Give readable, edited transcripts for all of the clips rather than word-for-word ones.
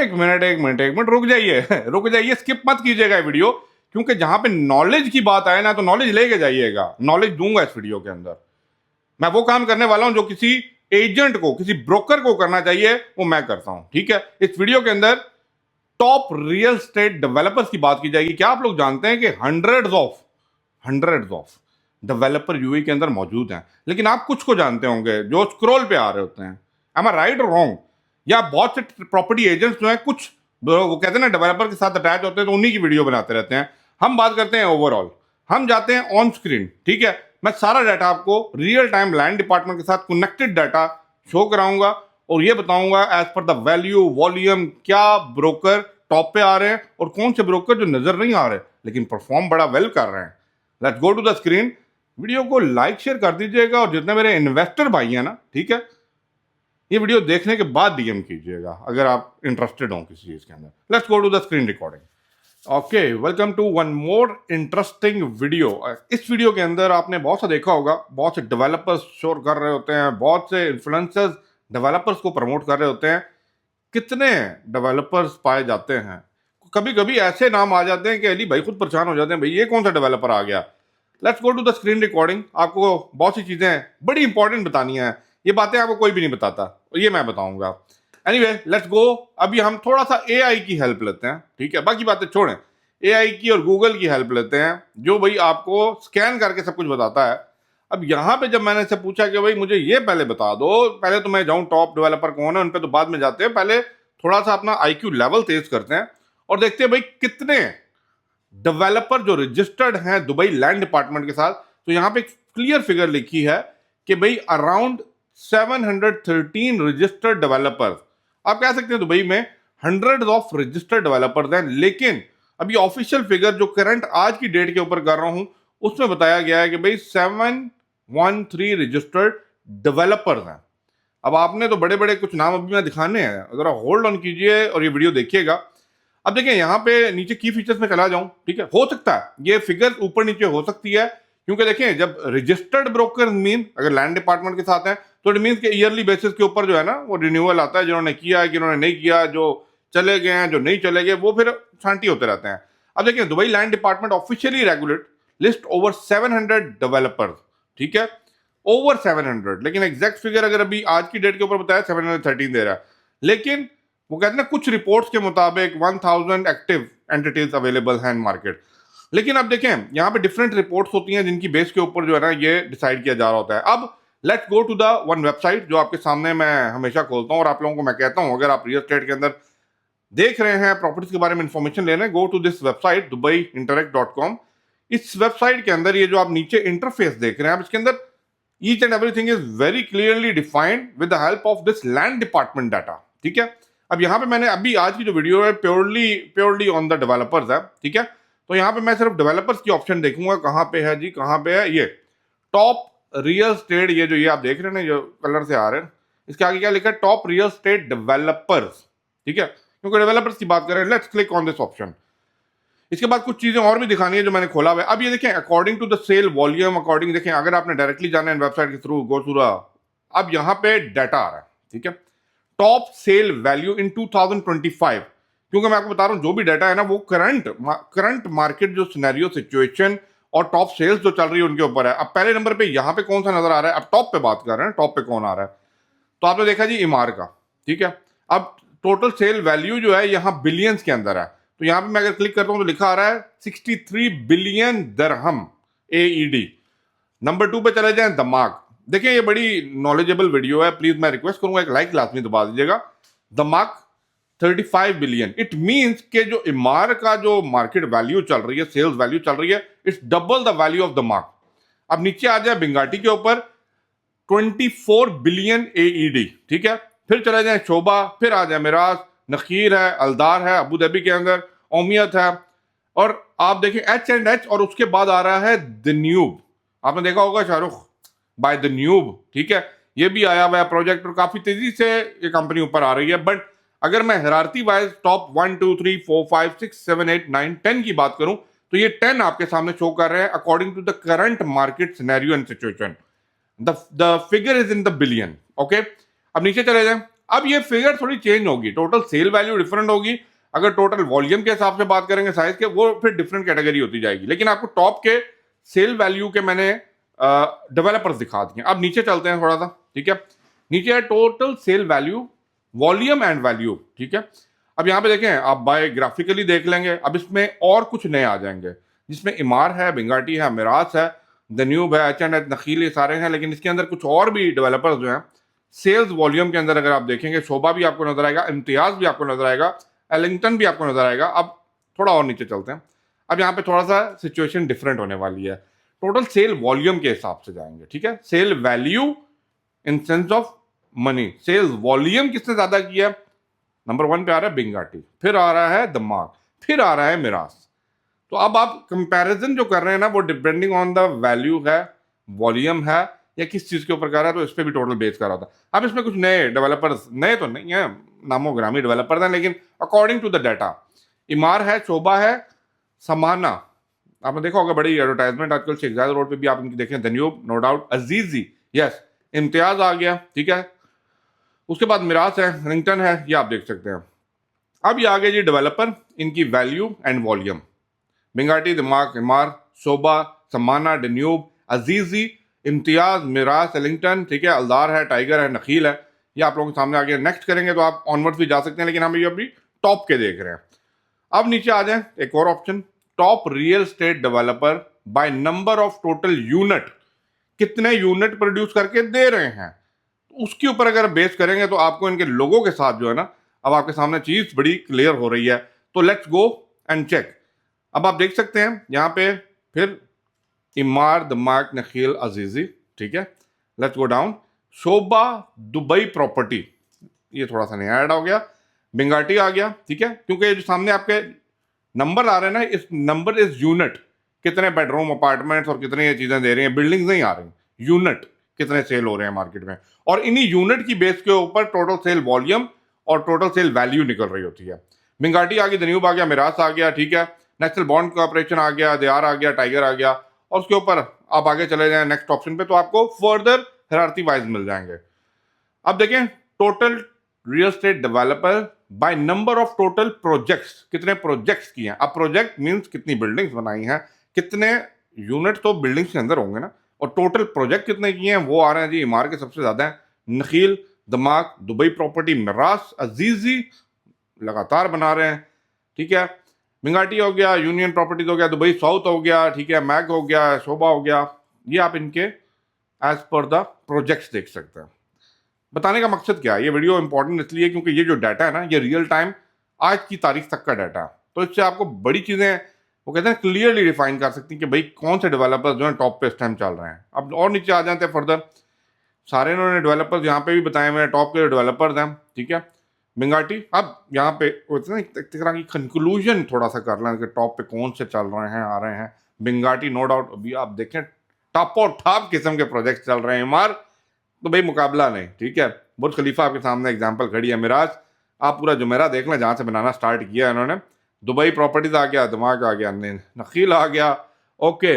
एक मिनट रुक जाइए रुक जाइए, स्किप मत कीजिएगा वीडियो, क्योंकि जहां पे नॉलेज की बात आए ना तो नॉलेज लेके जाइएगा। नॉलेज दूंगा इस वीडियो के अंदर। मैं वो काम करने वाला हूं जो किसी एजेंट को, किसी ब्रोकर को करना चाहिए, वो मैं करता हूं। ठीक है, इस वीडियो के अंदर टॉप रियल स्टेट डेवलपर्स की बात की जाएगी। क्या आप लोग जानते हैं कि हंड्रेड्स ऑफ डेवलपर यूएई के अंदर मौजूद हैं, लेकिन आप कुछ को जानते होंगे जो स्क्रॉल पे आ रहे होते हैं। एम आई राइट और रॉन्ग? या बहुत से प्रॉपर्टी एजेंट्स जो हैं, कुछ वो कहते हैं ना डेवलपर के साथ अटैच होते हैं, तो उन्हीं की वीडियो बनाते रहते हैं। हम बात करते हैं ओवरऑल, हम जाते हैं ऑन स्क्रीन। ठीक है, मैं सारा डाटा आपको रियल टाइम लैंड डिपार्टमेंट के साथ कनेक्टेड डाटा शो कराऊंगा और ये बताऊंगा as per the value volume क्या ब्रोकर टॉप पे आ रहे हैं और कौन से ब्रोकर जो नजर नहीं आ रहे लेकिन परफॉर्म बड़ा वेल कर रहे हैं। Let's go to the screen. Video को लाइक शेयर कर दीजिएगा और जितने मेरे इन्वेस्टर भाई हैं ना, ठीक है, ये वीडियो देखने के बाद डीएम कीजिएगा अगर आप इंटरेस्टेड हो किसी चीज के अंदर। Let's go to the screen recording. Okay, welcome to one more interesting video. इस वीडियो के अंदर आपने बहुत सा देखा होगा, बहुत से डेवलपर्स शोर कर रहे होते हैं, बहुत से इन्फ्लुएंसर्स डेवलपर्स को प्रमोट कर रहे होते हैं। कितने डेवलपर्स पाए जाते हैं, कभी कभी ऐसे नाम आ जाते हैं कि अली भाई खुद परेशान हो जाते हैं, भाई ये कौन सा डेवलपर आ गया। Let's go to the screen recording. आपको बहुत सी चीजें बड़ी इंपॉर्टेंट बतानी है, ये बातें आपको कोई भी नहीं बताता, ये मैं बताऊंगा। Anyway let's go. अभी हम थोड़ा सा एआई की हेल्प लेते हैं, ठीक है, बाकी बातें छोड़ें, एआई की और गूगल की हेल्प लेते हैं, जो भाई आपको स्कैन करके सब कुछ बताता है। अब यहाँ पे जब मैंने से पूछा कि भाई मुझे ये पहले बता दो, पहले तो मैं जाऊं टॉप डेवलपर कौन है, उन पे तो बाद में जाते हैं, पहले थोड़ा सा अपना आईक्यू लेवल तेज करते हैं और देखते हैं भाई कितने डेवलपर जो रजिस्टर्ड हैं दुबई लैंड डिपार्टमेंट के साथ। तो यहाँ पे एक क्लियर फिगर लिखी है कि भाई अराउंड 713 रजिस्टर्ड डेवलपर्स। आप कह सकते हैं दुबई में हंड्रेड ऑफ रजिस्टर्ड डेवलपर्स हैं, लेकिन अभी ऑफिशियल फिगर जो करंट आज की डेट के ऊपर कर रहा हूं उसमें बताया गया है कि भाई 713 रजिस्टर्ड डेवलपर्स हैं। अब आपने तो बड़े बड़े कुछ नाम अभी मैं दिखाने हैं, जरा होल्ड ऑन कीजिए और ये वीडियो देखिएगा। अब देखिए यहाँ पे नीचे की फीचर्स में चला जाऊं, ठीक है, हो सकता है ये फिगर ऊपर नीचे हो सकती है, क्योंकि देखें जब रजिस्टर्ड ब्रोकर मीन अगर लैंड डिपार्टमेंट के साथ है तो इट मीन के ईयरली बेसिस के ऊपर जो है ना वो रिन्यूअल आता है, जिन्होंने किया है, जिन्होंने नहीं किया, जो चले गए हैं, जो नहीं चले गए, वो फिर छांटी होते रहते हैं। अब देखिए Dubai land department officially regulate list over 700 developers, ठीक है, ओवर 700, लेकिन एग्जैक्ट फिगर अगर अभी आज की डेट के ऊपर बताया 713 दे रहा है, लेकिन वो कहते हैं कुछ रिपोर्ट्स के मुताबिक 1000 एक्टिव एंटिटीज अवेलेबल हैं इन मार्केट। लेकिन अब देखें यहाँ पे डिफरेंट रिपोर्ट्स होती हैं जिनकी बेस के ऊपर जो है ना ये डिसाइड किया जा रहा होता है। अब let's go to the one website जो आपके सामने मैं हमेशा खोलता हूँ और आप लोगों को मैं कहता हूँ अगर आप रियल एस्टेट के अंदर देख रहे हैं, प्रॉपर्टीज के बारे में इंफॉर्मेशन ले रहे हैं, go to this website dubai-interact.com। इस वेबसाइट के अंदर ये जो आप नीचे इंटरफेस देख रहे हैं, आप इसके अंदर each and everything is very clearly defined with the help of this land department data, ठीक है। अब यहाँ पे मैंने अभी आज की जो वीडियो है प्योरली ऑन द डेवलपर्स है, ठीक है, तो यहाँ पे मैं सिर्फ डेवलपर्स की ऑप्शन देखूंगा। कहाँ पे है जी, कहाँ पे है ये टॉप रियल स्टेट, ये जो ये आप देख रहे हैं ना जो कलर से आ रहे हैं, इसके आगे क्या लिखा है, टॉप रियल स्टेट डेवलपर्स, ठीक है, क्योंकि डेवलपर्स की बात करें। Let's click on this option. इसके बाद कुछ चीजें और भी दिखानी है जो मैंने खोला हुआ है। अब ये देखें according to the sell volume, according देखें अगर आपने डायरेक्टली जाना है वेबसाइट के थ्रू, गो टू द, अब यहाँ पे डाटा आ रहा है, ठीक है, टॉप सेल वैल्यू इन 2025, क्योंकि मैं आपको बता रहा हूं जो भी डाटा है ना वो करंट मार्केट जो सिनेरियो सिचुएशन और टॉप सेल्स जो चल रही है उनके ऊपर है। अब पहले नंबर पे यहाँ पे कौन सा नजर आ रहा है, अब टॉप पे बात कर रहे हैं, टॉप पे कौन आ रहा है, तो आपने देखा जी इमार का, ठीक है। अब टोटल सेल वैल्यू जो है यहाँ बिलियंस के अंदर है, तो यहाँ पे मैं अगर क्लिक करता हूं तो लिखा आ रहा है 63 बिलियन दरहम AED। नंबर 2 पे चले जाएं दमाग, देखिए ये बड़ी नॉलेजेबल वीडियो है, प्लीज मैं रिक्वेस्ट करूंगा एक लाइक लाजमी दबा दीजिएगा। दमाग 35 बिलियन, इट मींस के जो इमार का जो मार्केट वैल्यू चल रही है, सेल्स वैल्यू चल रही है, it's double the value of दमाग। अब नीचे आ जाए बिंगाटी के ऊपर 24 बिलियन AED, ठीक है, फिर चले जाए शोभा, फिर आ जाए मिराज, नखीर है, अलदार है अबू धाबी के अंदर, ओमियत है, और आप देखें H&H, और उसके बाद आ रहा है द न्यूब, आपने देखा होगा शाहरुख बाय द न्यूब, ठीक है, ये भी आया हुआ है प्रोजेक्ट और काफी तेजी से ये कंपनी ऊपर आ रही है। बट अगर मैं हिरारती वाइज टॉप 1 2 3 4 5 6 7 8 9 10 की बात करूं तो ये 10 आपके सामने शो कर रहे हैं according to the current market scenario and situation. The figure is in the billion, okay. अब नीचे चले जाएं, अब ये फिगर थोड़ी चेंज होगी, टोटल सेल वैल्यू डिफरेंट होगी। अगर टोटल वॉल्यूम के हिसाब से बात करेंगे साइज के, वो फिर डिफरेंट कैटेगरी होती जाएगी। लेकिन आपको टॉप के सेल वैल्यू के मैंने डेवलपर्स दिखा दिए। अब नीचे चलते हैं थोड़ा सा, ठीक है। नीचे है total sale value, volume and value, ठीक है। अब यहाँ पे देखें, आप बायोग्राफिकली देख लेंगे। अब इसमें और कुछ नए आ जाएंगे, जिसमें इमार है, बिंगाटी है, मिरास है, दन्यूब है, एच नखील, ये सारे हैं। लेकिन इसके अंदर कुछ और भी डेवलपर्स जो हैं सेल्स वॉल्यूम के अंदर अगर आप देखेंगे, शोभा भी आपको नजर आएगा, इम्तियाज भी आपको नजर आएगा, एलिंगटन भी आपको नजर आएगा। अब थोड़ा और नीचे चलते हैं। अब यहाँ पे थोड़ा सा सिचुएशन डिफरेंट होने वाली है। टोटल सेल वॉल्यूम के हिसाब से जाएंगे, ठीक है। Sell value in sense of money, sales volume किसने ज्यादा किया? नंबर 1 पे आ रहा है बिंगाटी, फिर आ रहा है दमाग, फिर आ रहा है मिरास। तो अब आप कंपैरिजन जो कर रहे हैं ना, वो डिपेंडिंग ऑन द वैल्यू है, वॉल्यूम है, या किस चीज के ऊपर कर रहा है, तो इस पे भी टोटल बेस कर रहा था। अब इसमें कुछ नए डेवलपर्स, नए तो नहीं है, नामो ग्रामी डेवलपर्स हैं, लेकिन according to the data, Emaar है, शोभा है, समाना, आपने देखा होगा बड़ी एडवर्टाइजमेंट आजकल शेख जायद रोड पे भी आप इनकी देखें, Danube no doubt, Azizi, yes, Imtiaz आ गया, ठीक है। उसके बाद मिरास है, रिंगटन है, ये आप देख सकते हैं। अब ये आ गए जी डेवलपर, इनकी वैल्यू एंड वॉल्यूम। बिंगाटी, दिमाग, इमार, शोभा, समाना, डन्यूब, अजीजी, इम्तियाज, मिरास, एलिंगटन, ठीक है, अल्दार है, टाइगर है, नखील है। ये आप लोगों के सामने आगे नेक्स्ट करेंगे तो आप ऑनवर्ड्स भी जा सकते हैं, लेकिन हम ये अभी टॉप के देख रहे हैं। अब नीचे आ जाए, एक और option, top real estate developer by number of total unit, कितने यूनिट प्रोड्यूस करके दे रहे हैं, उसके ऊपर अगर बेस करेंगे तो आपको इनके लोगों के साथ जो है ना, अब आपके सामने चीज बड़ी क्लियर हो रही है। तो लेट्स गो एंड चेक। अब आप देख सकते हैं यहाँ पे फिर इमार, दमाग, नखील, अजीजी, ठीक है। Let's go down, Shobha, Dubai property, ये थोड़ा सा नया ऐड हो गया, बिंगाटी आ गया, ठीक है। क्योंकि ये जो सामने आपके नंबर आ रहे हैं ना, इस नंबर इज यूनिट, कितने बेडरूम, अपार्टमेंट्स और कितनी ये चीजें दे रही हैं, बिल्डिंग्स नहीं आ रही, यूनिट कितने सेल हो रहे हैं मार्केट में, और इन्हीं यूनिट की बेस के ऊपर टोटल सेल वॉल्यूम और टोटल सेल वैल्यू निकल रही होती है। बिंगाटी आ गई, दन्यूब आ गया, मिरास आ गया, ठीक है, नेशनल बॉन्ड कॉर्पोरेशन आ गया, देआर आ गया, टाइगर आ गया, और उसके ऊपर आप आगे चले जाएं नेक्स्ट ऑप्शन पे तो आपको फर्दर हायरार्की वाइज मिल जाएंगे। अब देखें, total real estate developer by number of total projects, कितने प्रोजेक्ट्स किए हैं। अब प्रोजेक्ट मींस कितनी बिल्डिंग्स बनाई हैं, कितने यूनिट तो बिल्डिंग्स के अंदर होंगे ना, और टोटल प्रोजेक्ट कितने किए हैं वो आ रहे हैं जी, इमार के सबसे ज्यादा है, नखील, दमाग, दुबई प्रॉपर्टी, मिरास, अजीजी लगातार बना रहे हैं, ठीक है। बिंगाटी हो गया, यूनियन प्रॉपर्टीज हो गया, दुबई साउथ हो गया, ठीक है, मैग हो गया, शोभा हो गया। ये आप इनके एज पर द प्रोजेक्ट्स देख सकते हैं। बताने का मकसद क्या है, ये वीडियो इंपॉर्टेंट इसलिए क्योंकि ये जो डाटा है ना, ये रियल टाइम आज की तारीख तक का डाटा है, तो इससे आपको बड़ी चीजें वो कहते हैं क्लियरली डिफाइन कर सकती हैं कि भाई कौन से डेवलपर्स जो है टॉप पे इस टाइम चल रहे हैं। अब और नीचे आ जाते हैं फर्दर, सारे इन्होंने डेवलपर्स यहाँ पे भी बताए हुए हैं, टॉप के डेवलपर्स हैं, ठीक है। बिंगाटी, अब यहाँ पे एक तरह की कंक्लूजन थोड़ा सा कर लें कि टॉप पे कौन से चल रहे हैं, आ रहे हैं। बिंगाटी नो डाउट, अभी आप देखें टॉप और टॉप किस्म के प्रोजेक्ट चल रहे हैं। इमार तो भाई मुकाबला नहीं, ठीक है, बुर्ज खलीफा आपके सामने एग्जांपल खड़ी है। मिराज, आप पूरा जुमेरा देख लें जहाँ से बनाना स्टार्ट किया इन्होंने। दुबई प्रॉपर्टीज आ गया, दिमाग आ गया, नखील आ गया, ओके।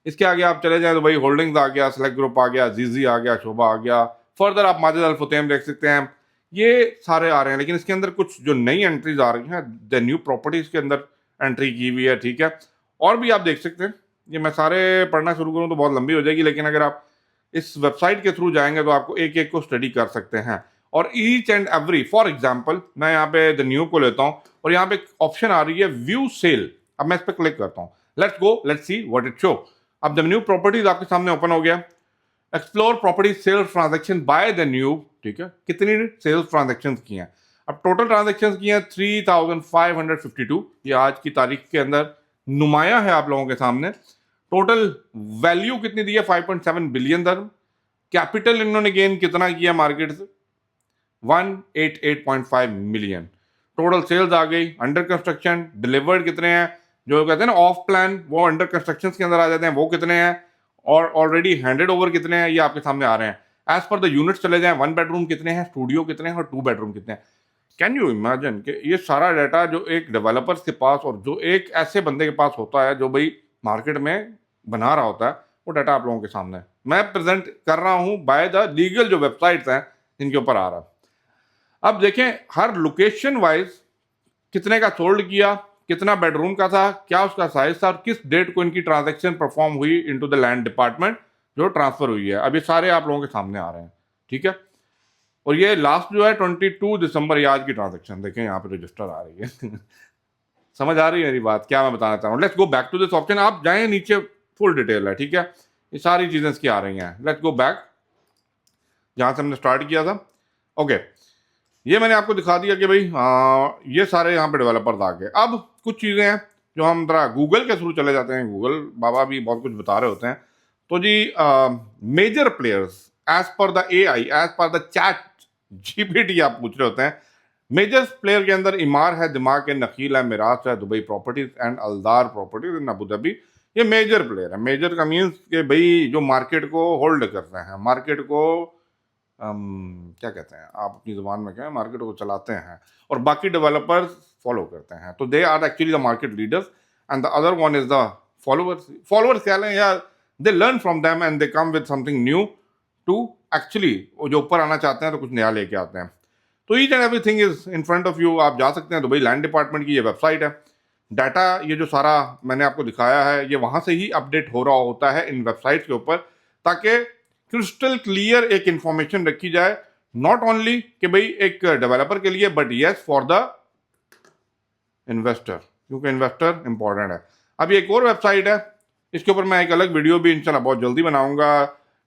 इसके आगे आप चले जाएं, दुबई होल्डिंग्स आ गया, सेलेक्ट ग्रुप आ गया, जीजी आ गया, शोभा आ गया, फर्दर आप माजिद अल फुतैम देख सकते हैं, ये सारे आ रहे हैं। लेकिन इसके अंदर कुछ जो नई एंट्रीज आ रही हैं, द न्यू प्रॉपर्टीज के अंदर एंट्री की हुई है, ठीक है। और भी आप देख सकते हैं, ये मैं सारे पढ़ना शुरू करूँ तो बहुत लंबी हो जाएगी, लेकिन अगर आप इस वेबसाइट के थ्रू जाएंगे तो आपको एक एक को स्टडी कर सकते हैं। और each and every, for example मैं यहाँ पे द न्यू को लेता हूँ और यहाँ पे ऑप्शन आ रही है व्यू सेल। अब मैं इस पर क्लिक करता हूँ, let's go, let's see what it show. अब द न्यू प्रॉपर्टीज आपके सामने ओपन हो गया, explore property sales transaction by the new, ठीक है, कितनी सेल्स ट्रांजेक्शन की हैं। अब टोटल ट्रांजेक्शन की हैं 3552, ये आज की तारीख के अंदर नुमाया है आप लोगों के सामने। टोटल वैल्यू कितनी दी है, 5.7 बिलियन दरम। कैपिटल इन्होंने गेन कितना किया मार्केट से, 188.5 मिलियन। टोटल सेल्स आ गई, अंडर कंस्ट्रक्शन डिलीवर्ड कितने हैं, जो कहते हैं ना ऑफ प्लान, वो अंडर कंस्ट्रक्शन के अंदर आ जाते हैं, वो कितने हैं, और ऑलरेडी हैंडेड ओवर कितने हैं, ये आपके सामने आ रहे हैं। एज पर द यूनिट चले जाएं, 1 बेडरूम कितने हैं, स्टूडियो कितने हैं, और 2 बेडरूम कितने हैं। कैन यू इमेजिन कि ये सारा डाटा जो एक डेवलपर्स के पास और जो एक ऐसे बंदे के पास होता है जो भाई मार्केट में बना रहा होता है, वो डाटा आप लोगों के सामने है। मैं प्रेजेंट कर रहा हूं बाय द लीगल जो वेबसाइट्स हैं जिनके ऊपर आ रहा है। अब देखें हर लोकेशन वाइज कितने का सोल्ड किया, कितना बेडरूम का था, क्या उसका साइज था और किस डेट को इनकी ट्रांजैक्शन परफॉर्म हुई इनटू द लैंड डिपार्टमेंट जो ट्रांसफर हुई है। अब ये सारे आप लोगों के सामने आ रहे हैं, ठीक है। और ये लास्ट जो है 22 दिसंबर, ये आज की ट्रांजैक्शन देखें, यहाँ पे रजिस्टर आ रही है समझ आ रही है मेरी बात, क्या मैं बताना चाह रहा हूँ। Let's go back to this option, आप जाएं नीचे, फुल डिटेल है, ठीक है। ये सारी चीजें इसकी आ रही हैं। लेट्स गो बैक जहां से हमने स्टार्ट किया था। ओके, ये मैंने आपको दिखा दिया कि भाई ये सारे यहाँ पे डेवलपर्स आ गए। अब कुछ चीज़ें हैं जो हम जरा गूगल के थ्रू चले जाते हैं, गूगल बाबा भी बहुत कुछ बता रहे होते हैं। तो जी major players as per the AI, as per the chat GPT आप पूछ रहे होते हैं। मेजर प्लेयर के अंदर इमार है, दिमाग है, नकील है, मिराज है, Dubai Properties and Aldar Properties in Abu Dhabi. ये मेजर प्लेयर है। मेजर का मीन्स कि भाई जो मार्केट को होल्ड करते हैं, मार्केट को क्या कहते हैं आप अपनी जुबान में कहें, मार्केट को चलाते हैं, और बाकी डेवलपर्स फॉलो करते हैं। तो they are actually the market leaders and the other one is the followers. Followers कह लें या they learn from them and they come with something new to actually, जो ऊपर आना चाहते हैं तो कुछ नया लेके आते हैं। तो each and everything is in front of you. आप जा सकते हैं दुबई लैंड डिपार्टमेंट की ये वेबसाइट है। डाटा ये जो सारा मैंने आपको दिखाया है ये वहां से ही अपडेट हो रहा होता है इन वेबसाइट के ऊपर, ताकि क्रिस्टल क्लियर एक इंफॉर्मेशन रखी जाए, नॉट ओनली कि भाई एक डेवलपर के लिए, but yes for the investor, क्योंकि इन्वेस्टर इंपॉर्टेंट है। अब एक और वेबसाइट है, इसके ऊपर मैं एक अलग वीडियो भी इंशाल्लाह बहुत जल्दी बनाऊंगा।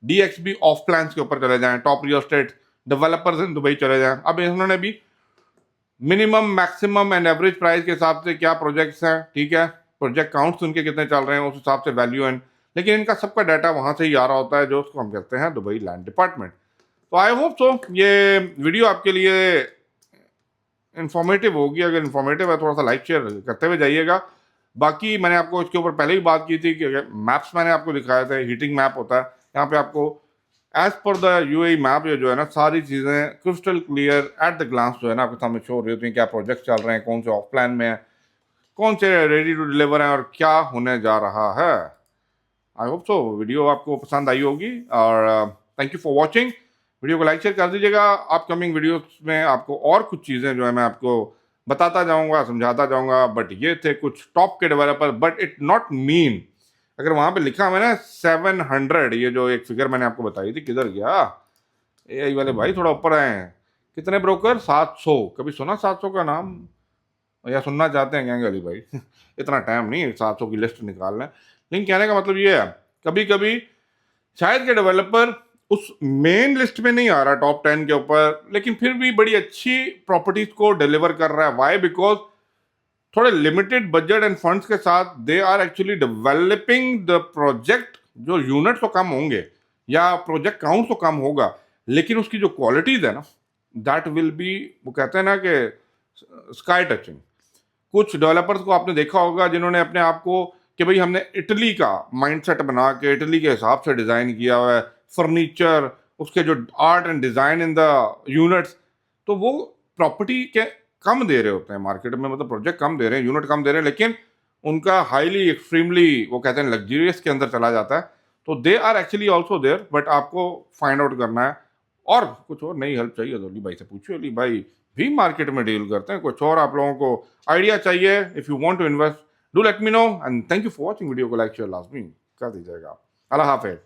DXB ऑफ प्लान्स के ऊपर चले जाएं, top real estate developers in Dubai चले जाएं। अब इन्होंने भी minimum, maximum and average price के हिसाब से क्या प्रोजेक्ट्स हैं, ठीक है, प्रोजेक्ट काउंट्स उनके कितने चल रहे हैं, उस हिसाब से वैल्यू एंड, लेकिन इनका सबका डाटा वहां से ही आ रहा होता है, जो उसको हम कहते हैं दुबई लैंड डिपार्टमेंट। तो आई होप सो ये वीडियो आपके लिए इंफॉर्मेटिव होगी। अगर इंफॉर्मेटिव है थोड़ा सा लाइक शेयर करते हुए जाइएगा। बाकी मैंने आपको इसके ऊपर पहले ही बात की थी कि मैप्स मैंने आपको दिखाए थे, हीटिंग मैप होता है यहाँ पे आपको as per the UAE map, ये जो है ना सारी चीज़ें crystal clear at the glance जो है ना आपके सामने शो हो रही होती हैं। क्या प्रोजेक्ट चल रहे हैं, कौन से ऑफ प्लान में है, कौन से रेडी टू डिलीवर हैं और क्या होने जा रहा है। आई होप सो वीडियो आपको पसंद आई होगी और thank you for watching. Video को लाइक शेयर कर दीजिएगा। अपकमिंग वीडियोस में आपको और कुछ चीज़ें जो है मैं आपको बताता जाऊंगा, समझाता जाऊंगा। बट ये थे कुछ टॉप के developer, but it not mean अगर वहां पे लिखा हुआ है ना 700, ये जो एक फिगर मैंने आपको बताई थी, किधर गया AI वाले भाई, थोड़ा ऊपर आए हैं। कितने ब्रोकर? 700। कभी सुना 700 का नाम, या सुनना चाहते हैं क्या अली भाई इतना टाइम नहीं है 700 की लिस्ट निकाल लें। लेकिन कहने का मतलब ये है, कभी कभी शायद के डेवलपर उस मेन लिस्ट में नहीं आ रहा टॉप 10 के ऊपर, लेकिन फिर भी बड़ी अच्छी प्रॉपर्टीज को डिलीवर कर रहा है। वाई? बिकॉज थोड़े लिमिटेड बजट एंड फंड्स के साथ they are actually developing the project. जो यूनिट तो कम होंगे या प्रोजेक्ट काउंट तो कम होगा, लेकिन उसकी जो क्वालिटीज है ना, दैट विल बी, वो कहते हैं ना कि स्काई टचिंग। कुछ डेवलपर्स को आपने देखा होगा जिन्होंने अपने आप को कि भाई हमने इटली का माइंडसेट बना के इटली के हिसाब से डिज़ाइन किया हुआ है, फर्नीचर, उसके जो art and design in the units, तो वो प्रॉपर्टी के कम दे रहे होते हैं मार्केट में, मतलब प्रोजेक्ट कम दे रहे हैं, यूनिट कम दे रहे हैं, लेकिन उनका हाईली एक्सट्रीमली वो कहते हैं लग्जरियस के अंदर चला जाता है। तो they are actually also there, but आपको फाइंड आउट करना है। और कुछ और नई हेल्प चाहिए तो अली भाई से पूछिए, अली भाई भी मार्केट में डील करते हैं। कुछ और आप लोगों को आइडिया चाहिए, if you want to invest, do let me know and thank you for watching. Video को लाइक शेयर लाजमी कर दीजिएगा। अल्लाह हाफिज़।